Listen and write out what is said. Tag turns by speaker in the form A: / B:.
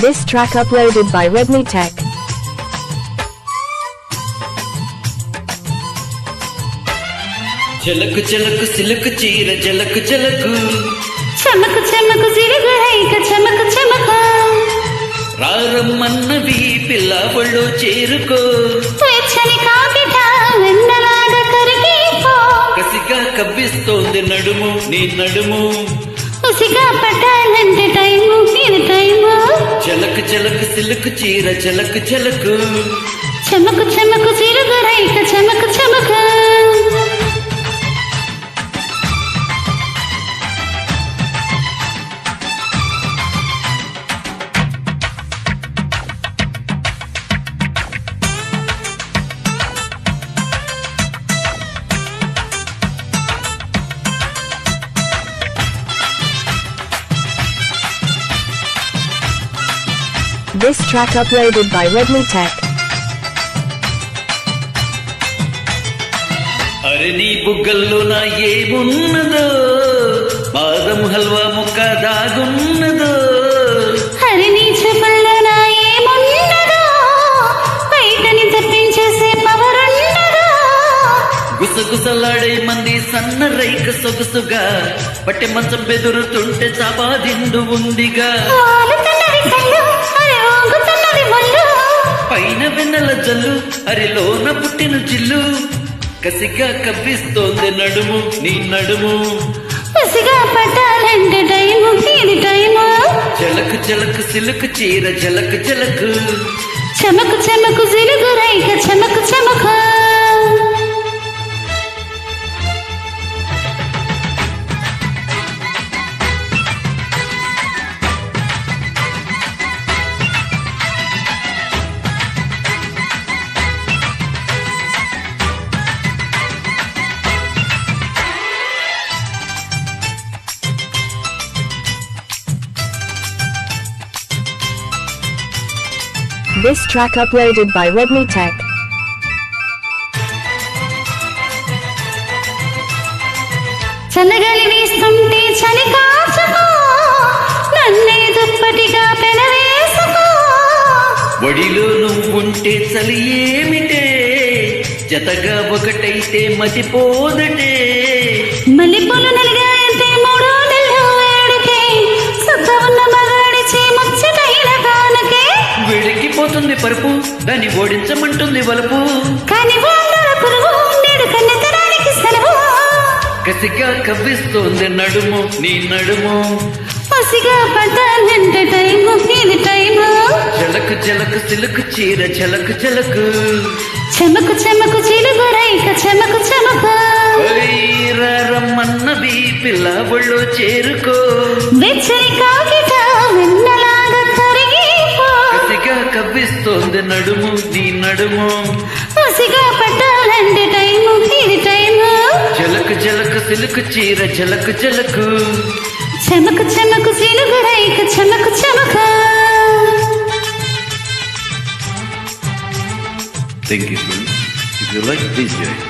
A: This track uploaded by Redmi Tech.
B: झलक झलक सिलक चीर झलक झलक
C: चमक चमक जिरगहैक चमक चमक
B: రారమ్మన్నవి పిల్ల ఒళ్ళు చేరుకో
C: స్వేచ్ఛని కాకిట వెన్నలాగా కరిగిపో
B: కసిగా కవ్విస్తోంది నడుము నీ నడుము
C: ఉసిగా పట్టాలంటే టైము ఇది టైము
B: झलक झलक सिलक चीर झलक झलक
C: चमक चमक जिरगहैक चमक चमक
A: This track uploaded by Redmi Tech.
B: అరే నీ బుగ్గల్లో నా ఏమున్నదో బాదం హల్వా ముక్క దాగున్నదో
C: హరి నీ చూపుల్లో నా ఏమున్నదో బయటని తప్పించేసే పవరున్నదో
B: గుసగుసలాడే మంది సన్న రైక సొగసుగా పట్టె మంచం బెదురుతుంటే చాపాదిండు ఉందిగా
C: వాలుతున్నది కళ్ళు అరే ఊగుతున్నది ఒళ్ళు
B: పైన వెన్నెల జల్లు అరిలోన పుట్టిన జిల్లు కసిగా కవ్విస్తోంది నడుము నీ నడుము
C: ఉసిగా పట్టాలంటే టైము ఇది టైము
B: జలక్ జలక్ సిలుకు చీర జలక్ జలక్
C: చమకు చమకు జిలుగు రైక చమకు చమకు
A: This track uploaded by Redmi Tech.
C: చల్లగాలి వీస్తుంటే చలి కాచుకో నన్నే దుప్పటిగా పెనవేసుకో
B: వడిలో నువ్వుంటే చలి ఏమిటే జతగా ఒకటైతే మతిపోదటే
C: మల్లెపూలు నలిగాయంటే మూడో నెల వేడుకే సుఖ ఉన్న మగాడిచి ముచ్చటైన కానుకే
B: వెడికిపోతుంది పరుపు దాన్ని ఓడించమంటుంది వలుపు
C: కాని వాళ్ళ పురుగు నేడు కన్నెతనానికి సెలవు
B: కసిగా కవ్విస్తోంది నడుము నీ నడుము
C: పసిగా పడ్డానంటే టైము ఇది టైము
B: జలక్ జలక్ సిలుకు చీర జలక్ జలక్
C: చమకు చమకు చిలుగు రైక చమకు చమకు
B: రమ్మన్నవి పిల్ల ఒళ్ళు చేరుకో
C: వెచ్చని కాకిట వెన్నలాగా కరిగిపో
B: కసిగా కవ్విస్తోంది నడుము నీ నడుము
C: పసిగా పట్టాలంటే టైము ఇది టైము
B: జలక్ జలక్ సిలుకు చీర జలక్ జలక్
C: చమకు చమకు చిలుగు రైక చమకు చమకు
B: Thank you. If you like this video,